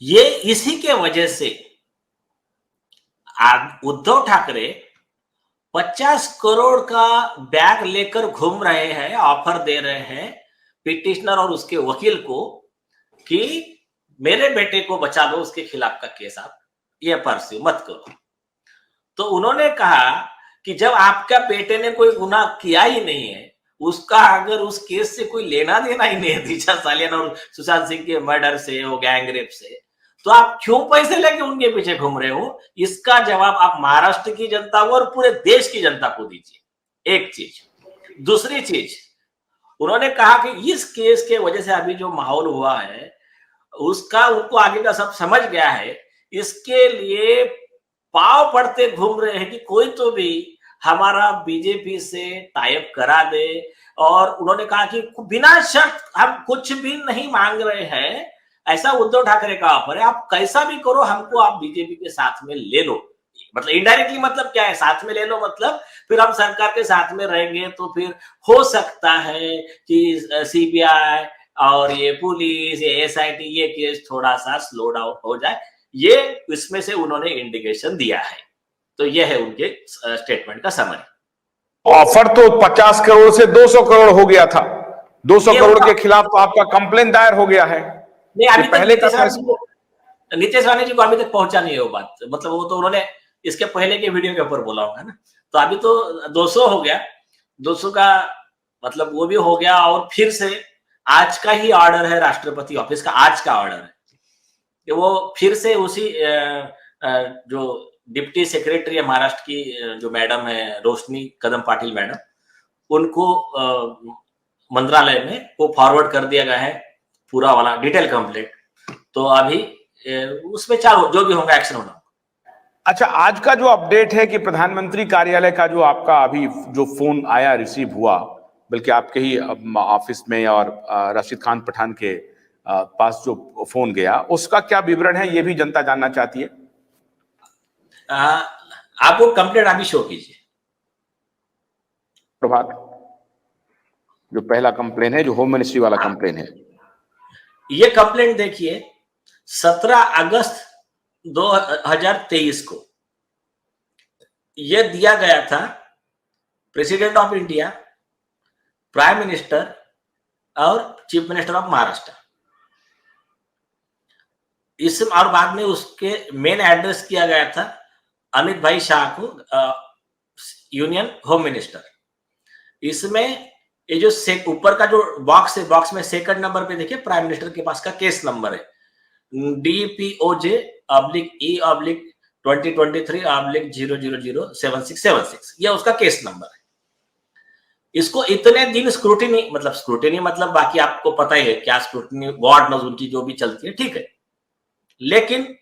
ये इसी के वजह से उद्धव ठाकरे 50 करोड़ का बैग लेकर घूम रहे हैं, ऑफर दे रहे हैं पिटिशनर और उसके वकील को कि मेरे बेटे को बचा लो, उसके खिलाफ का केस आप ये परस्यू मत करो। तो उन्होंने कहा कि जब आपका बेटे ने कोई गुनाह किया ही नहीं है, उसका अगर उस केस से कोई लेना देना ही नहीं है, दिशा सालियन और सुशांत सिंह के मर्डर से, वो गैंग रेप से, तो आप क्यों पैसे लेके उनके पीछे घूम रहे हो? इसका जवाब आप महाराष्ट्र की जनता को और पूरे देश की जनता को दीजिए। एक चीज। दूसरी चीज, उन्होंने कहा कि इस केस के वजह से अभी जो माहौल हुआ है, उसका उनको आगे का सब समझ गया है। इसके लिए पाव पड़ते घूम रहे हैं कि कोई तो भी हमारा बीजेपी से टाइप करा दे। और उन्होंने कहा कि बिना शर्त हम कुछ भी नहीं मांग रहे हैं, ऐसा उद्धव ठाकरे का ऑफर है, आप कैसा भी करो, हमको आप बीजेपी के साथ में ले लो। मतलब इनडायरेक्टली मतलब क्या है, साथ में ले लो मतलब फिर हम सरकार के साथ में रहेंगे तो फिर हो सकता है कि सीबीआई और ये पुलिस, ये एसआईटी, ये केस थोड़ा सा स्लो डाउन हो जाए। ये इसमें से उन्होंने इंडिकेशन दिया है। तो ये है उनके स्टेटमेंट का समरी। ऑफर तो 50 करोड़ से 200 करोड़ हो गया था। 200 करोड़ के खिलाफ तो आपका कंप्लेन दायर हो गया है। नहीं, अभी तक नीतीश राणे जी को अभी तक पहुंचा नहीं है वो बात। मतलब वो तो उन्होंने इसके पहले के वीडियो के ऊपर बोला होगा ना। तो अभी तो 200 हो गया, 200 का मतलब वो भी हो गया। और फिर से आज का ही ऑर्डर है राष्ट्रपति ऑफिस का, आज का ऑर्डर है कि वो फिर से उसी जो डिप्टी सेक्रेटरी है महाराष्ट्र की, जो मैडम है रोशनी कदम पाटिल मैडम, उनको मंत्रालय में वो फॉरवर्ड कर दिया गया है पूरा वाला डिटेल कंप्लेंट। तो अभी उसमें चालू जो भी होगा एक्शन होना। अच्छा, आज का जो अपडेट है कि प्रधानमंत्री कार्यालय का जो आपका अभी जो फोन आया, रिसीव हुआ, बल्कि आपके ही ऑफिस में और रशीद खान पठान के पास जो फोन गया, उसका क्या विवरण है, ये भी जनता जानना चाहती है। आप वो कंप्लेंट अभी शो कीजिए। प्रभात, जो पहला कंप्लेन है, जो होम मिनिस्ट्री वाला कंप्लेन है, ये कंप्लेंट देखिए 17 अगस्त 2023 को यह दिया गया था president of India, prime minister और चीफ मिनिस्टर ऑफ महाराष्ट्र। इस और बाद में उसके मेन एड्रेस किया गया था अमित भाई शाह को, यूनियन होम मिनिस्टर। इसमें ये जो ऊपर का जो बॉक्स है, बॉक्स में सेकंड नंबर पे देखिए प्राइम मिनिस्टर के पास का केस नंबर है DPOJ/E/2023/0007676। यह उसका केस नंबर है। इसको इतने दिन स्क्रूटिनी मतलब बाकी आपको पता ही है क्या स्क्रूटिनी, गॉड नोज उनकी जो भी चलती है, ठीक है। लेकिन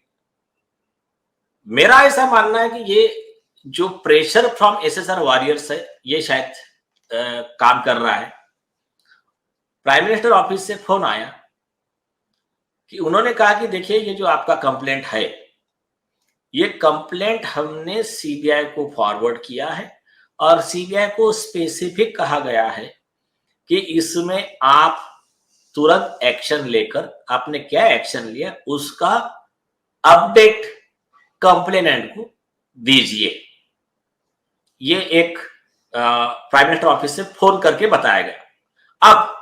मेरा ऐसा मानना है कि ये जो प्रेशर फ्रॉम एसएसआर वॉरियर्स है, ये शायद काम कर रहा है। प्राइम मिनिस्टर ऑफिस से फोन आया कि उन्होंने कहा कि देखिए ये जो आपका कंप्लेंट है, ये कंप्लेंट हमने सीबीआई को फॉरवर्ड किया है और सीबीआई को स्पेसिफिक कहा गया है कि इसमें आप तुरंत एक्शन लेकर, आपने क्या एक्शन लिया उसका अपडेट कंप्लेनेंट को दीजिए। ये एक प्राइम मिनिस्टर ऑफिस से फोन करके बताया गया। अब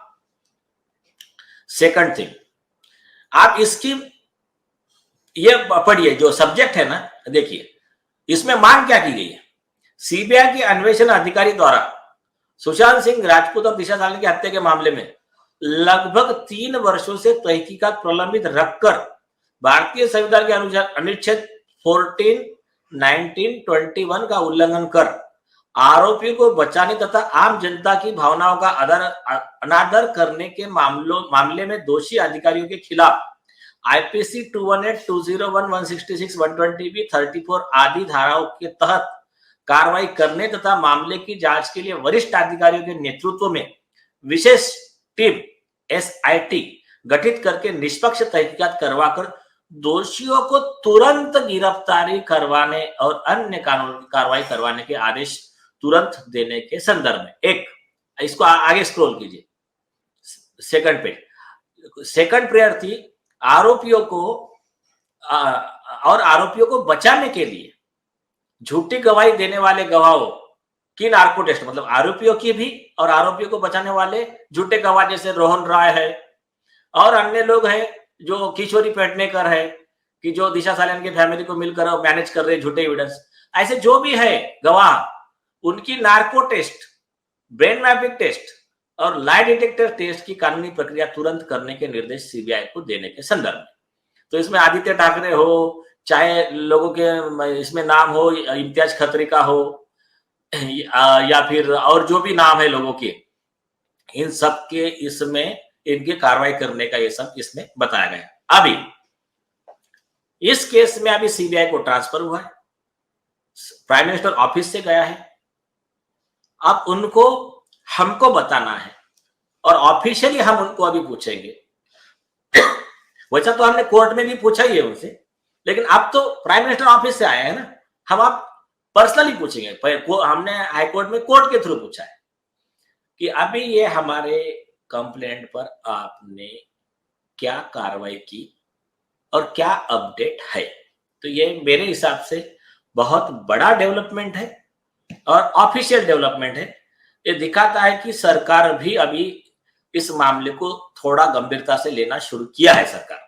सेकंड थिंग, आप इसकी ये पढ़िए, जो सब्जेक्ट है ना, देखिए इसमें मांग क्या की गई है। सीबीआई के अन्वेषण अधिकारी द्वारा सुशांत सिंह राजपूत और दिशा सालिनी की हत्या के मामले में लगभग 3 वर्षों से तहकीकात प्रलंबित रखकर भारतीय संविधान के अनुसार अनुच्छेद 14, 19, 21 का उल्लंघन कर आरोपियों को बचाने तथा आम जनता की भावनाओं का अनादर करने के मामले में दोषी अधिकारियों के खिलाफ आईपीसी 218, 201, 166, 120B, 34 आदि धाराओं के तहत कार्रवाई करने तथा मामले की जांच के लिए वरिष्ठ अधिकारियों के नेतृत्व में विशेष टीम एसआईटी गठित करके निष्पक्ष तहकीकात करवाकर दोषियों को तुरंत गिरफ्तारी करवाने और अन्य कानूनी कार्रवाई करवाने के आदेश तुरंत देने के संदर्भ में। एक, इसको आगे स्क्रॉल कीजिए, सेकंड पेज। सेकंड प्रेयर थी आरोपियों को और आरोपियों को बचाने के लिए झूठी गवाही देने वाले गवाहों की नार्को टेस्ट, मतलब आरोपियों की भी और आरोपियों को बचाने वाले झूठे गवाह जैसे रोहन राय है और अन्य लोग हैं, जो किशोरी पेडनेकर है कि जो दिशा सालियान की फैमिली को मिलकर मैनेज कर रहे झूठे एविडेंस, ऐसे जो भी है गवाह, उनकी narco test, brain mapping test और लाई डिटेक्टर टेस्ट की कानूनी प्रक्रिया तुरंत करने के निर्देश सीबीआई को देने के संदर्भ में। तो इसमें आदित्य ठाकरे हो, चाहे लोगों के इसमें नाम हो, इम्तियाज खत्री का हो या फिर और जो भी नाम है लोगों के, इन सब के इसमें इनकी कार्रवाई करने का ये सब इसमें बताया गया। अभी इस केस में अभी सीबीआई को ट्रांसफर हुआ है, प्राइम मिनिस्टर ऑफिस से गया है। अब उनको हमको बताना है और ऑफिशियली हम उनको अभी पूछेंगे। वैसा तो हमने कोर्ट में भी पूछा ही है उनसे, लेकिन अब तो प्राइम मिनिस्टर ऑफिस से आया है ना, हम आप पर्सनली पूछेंगे। हमने हाईकोर्ट में कोर्ट के थ्रू पूछा है कि अभी ये हमारे कंप्लेंट पर आपने क्या कार्रवाई की और क्या अपडेट है। तो ये मेरे हिसाब से बहुत बड़ा डेवलपमेंट है और ऑफिशियल डेवलपमेंट है। ये दिखाता है कि सरकार भी अभी इस मामले को थोड़ा गंभीरता से लेना शुरू किया है सरकार।